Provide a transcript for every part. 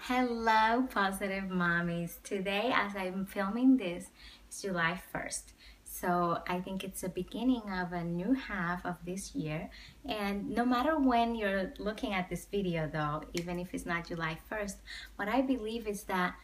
Hello, positive mommies. Today, as I'm filming this, it's July 1st. So I think it's the beginning of a new half of this year. And no matter when you're looking at this video, though, even if it's not July 1st, what I believe is that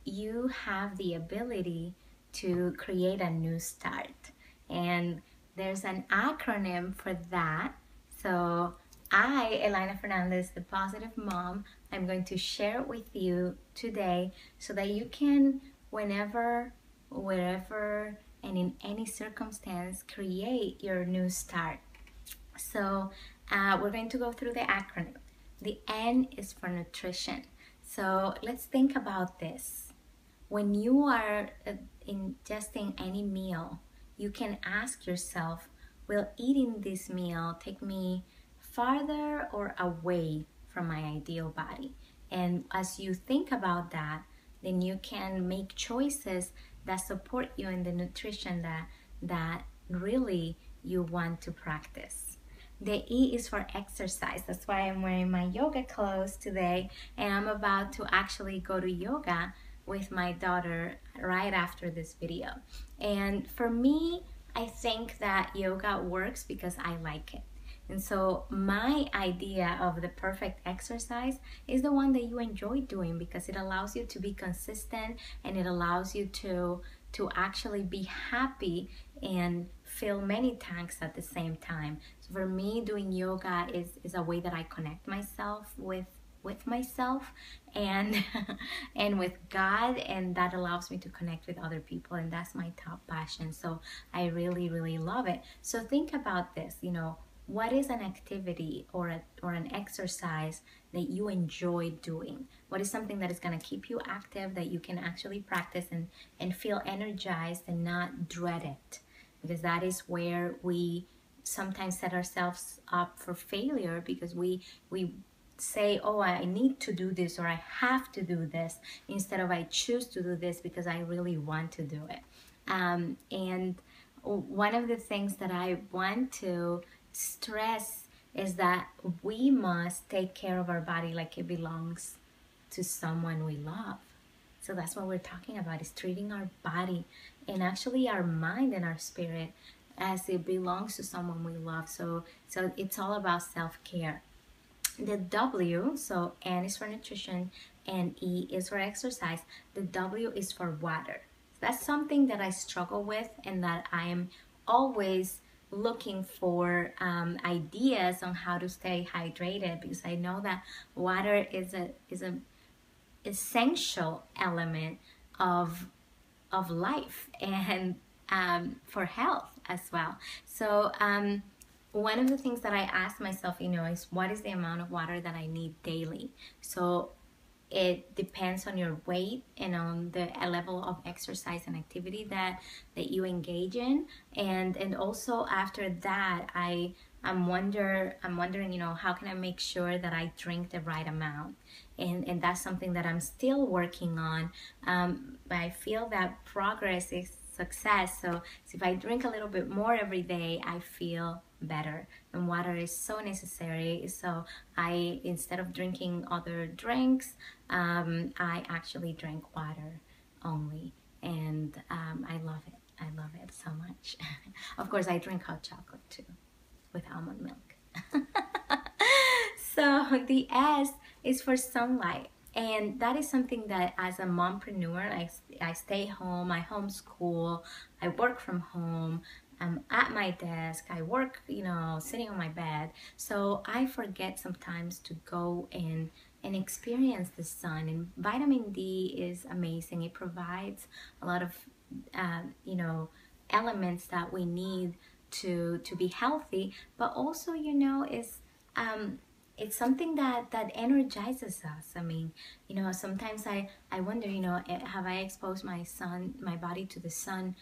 you have the ability to create a new start. And there's an acronym for that. So Elayna Fernandez, the positive mom, I'm going to share it with you today so that you can, whenever, wherever, and in any circumstance, create your new start. So we're going to go through the acronym. The N is for nutrition. So let's think about this. When you are ingesting any meal, you can ask yourself, will eating this meal take me farther or away from my ideal body? And as you think about that, then you can make choices that support you in the nutrition that really you want to practice. The E is for exercise. That's why I'm wearing my yoga clothes today, and I'm about to actually go to yoga with my daughter right after this video. And for me, I think that yoga works because I like it. And so my idea of the perfect exercise is the one that you enjoy doing, because it allows you to be consistent and it allows you to actually be happy and fill many tanks at the same time. So for me, doing yoga is a way that I connect myself with myself and and with God, and that allows me to connect with other people, and that's my top passion. So I really love it. So think about this, what is an activity or an exercise that you enjoy doing? What is something that is going to keep you active, that you can actually practice and feel energized and not dread it? Because that is where we sometimes set ourselves up for failure, because we say, oh, I need to do this, or I have to do this, instead of I choose to do this because I really want to do it. And one of the things that I want to stress is that we must take care of our body like it belongs to someone we love. So that's what we're talking about, is treating our body and actually our mind and our spirit as it belongs to someone we love. So it's all about self-care. The W, so N is for nutrition and E is for exercise. The W is for water. That's something that I struggle with, and that I am always looking for ideas on how to stay hydrated, because I know that water is an essential element of life and for health as well. So one of the things that I ask myself, is what is the amount of water that I need daily? So it depends on your weight and on the level of exercise and activity that you engage in, and also after that, I'm wondering, how can I make sure that I drink the right amount? And that's something that I'm still working on. But I feel that progress is success. So if I drink a little bit more every day, I feel better. And water is so necessary. So instead of drinking other drinks, I actually drink water only. And I love it. I love it so much. Of course, I drink hot chocolate too, with almond milk. So the S is for sunlight. And that is something that, as a mompreneur, I stay home, I homeschool, I work from home, I'm at my desk, I work, sitting on my bed. So I forget sometimes to go and experience the sun. And vitamin D is amazing. It provides a lot of, elements that we need to be healthy, but also, it's something that energizes us. I mean, sometimes I wonder, have I exposed my body to the sun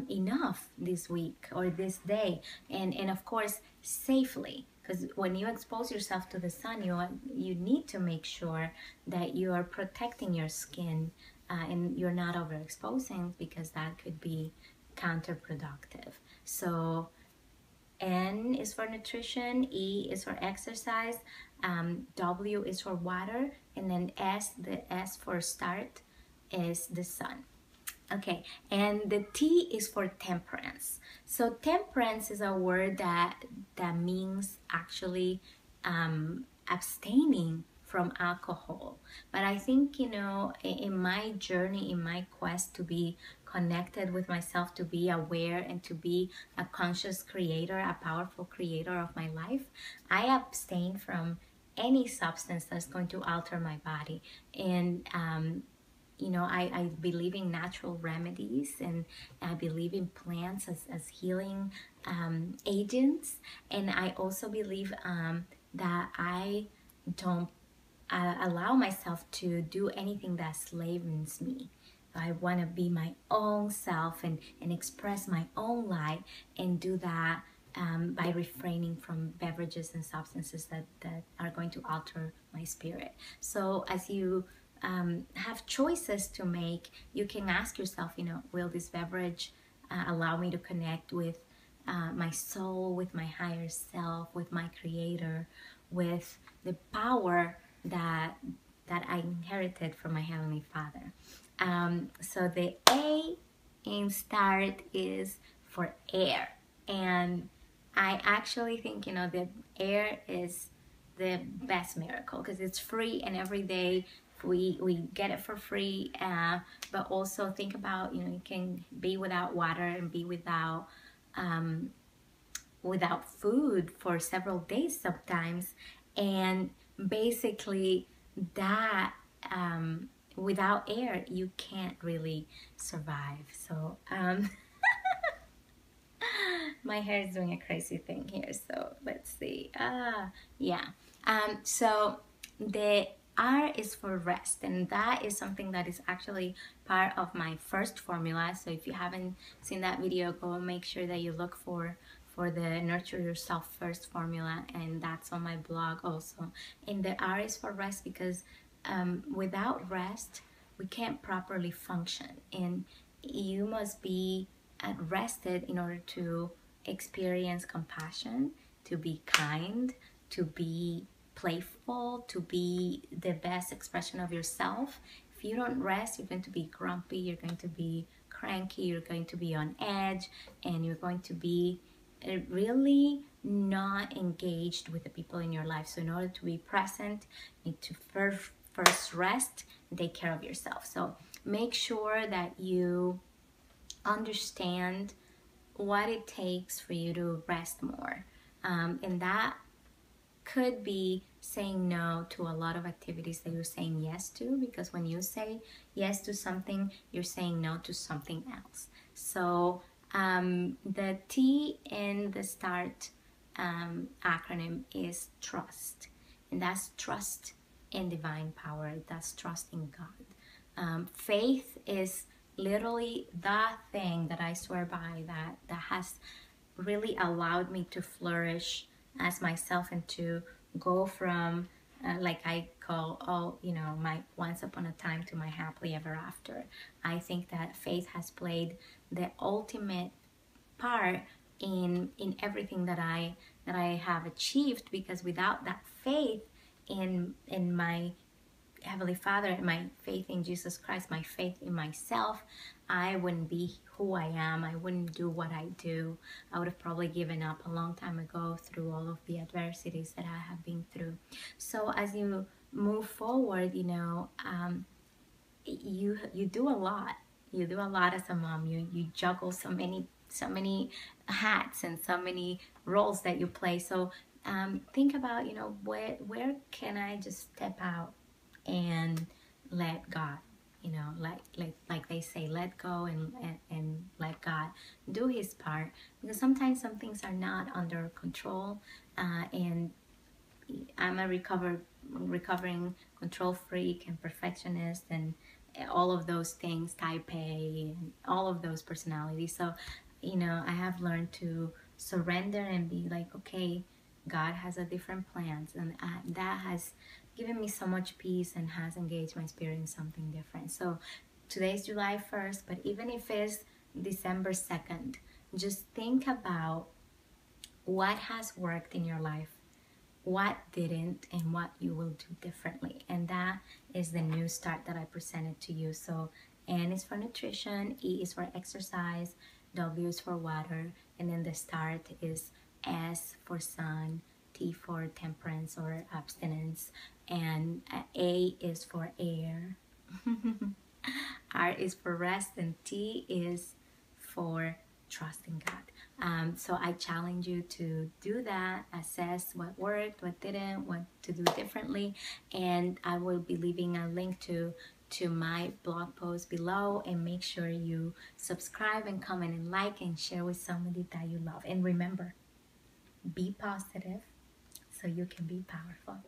enough this week or this day? And of course, safely. Because when you expose yourself to the sun, you need to make sure that you are protecting your skin and you're not overexposing, because that could be counterproductive. So N is for nutrition, E is for exercise. W is for water, and then S, the S for start, is the sun. Okay, and the T is for temperance. So temperance is a word that means actually abstaining from alcohol. But I think, in my journey, in my quest to be connected with myself, to be aware and to be a conscious creator, a powerful creator of my life, I abstain from any substance that's going to alter my body. And I believe in natural remedies, and I believe in plants as healing agents. And I also believe that I don't allow myself to do anything that slaves me. I want to be my own self and express my own light, and do that by refraining from beverages and substances that are going to alter my spirit. So as you have choices to make, you can ask yourself, will this beverage allow me to connect with my soul, with my higher self, with my creator, with the power that I inherited from my Heavenly Father. So the A in start is for air. And I actually think, that air is the best miracle, because it's free, and every day we get it for free. But also think about, you can be without water and be without food for several days sometimes, and basically that without air you can't really survive. So my hair is doing a crazy thing here, so let's see. Yeah. So the R is for rest, and that is something that is actually part of my first formula. So if you haven't seen that video, go make sure that you look for the Nurture Yourself First formula, and that's on my blog also. And the R is for rest, because without rest we can't properly function, and you must be rested in order to experience compassion, to be kind, to be playful, to be the best expression of yourself. If you don't rest, you're going to be grumpy, you're going to be cranky, you're going to be on edge, and you're going to be really not engaged with the people in your life. So in order to be present, you need to first rest and take care of yourself. So make sure that you understand what it takes for you to rest more. And that could be saying no to a lot of activities that you're saying yes to, because when you say yes to something, you're saying no to something else. So the T in the START acronym is trust, and that's trust in divine power. That's trust in God. Faith is literally the thing that I swear by, that has really allowed me to flourish as myself, and to go from like I call my once upon a time to my happily ever after. I think that faith has played the ultimate part in everything that I have achieved, because without that faith in my Heavenly Father, and my faith in Jesus Christ, my faith in myself, I wouldn't be who I am. I wouldn't do what I do. I would have probably given up a long time ago through all of the adversities that I have been through. So as you move forward, you do a lot. You do a lot as a mom. You juggle so many hats and so many roles that you play. So think about, where can I just step out and let God, like they say, let go and let God do his part, because sometimes some things are not under control. And I'm a recovering control freak and perfectionist, and all of those things, type A, and all of those personalities. So I have learned to surrender and be like, okay, God has a different plans, and that has given me so much peace and has engaged my spirit in something different. So today's July 1st, but even if it's December 2nd, just think about what has worked in your life what didn't and what you will do differently. And that is the new start that I presented to you. So N is for nutrition, E is for exercise, W is for water, and then the start is S for sun, T for temperance or abstinence, and A is for air. R is for rest, and T is for trusting God. So I challenge you to do that, assess what worked, what didn't, what to do differently, and I will be leaving a link to my blog post below, and make sure you subscribe and comment and like and share with somebody that you love. And remember, be positive so you can be powerful.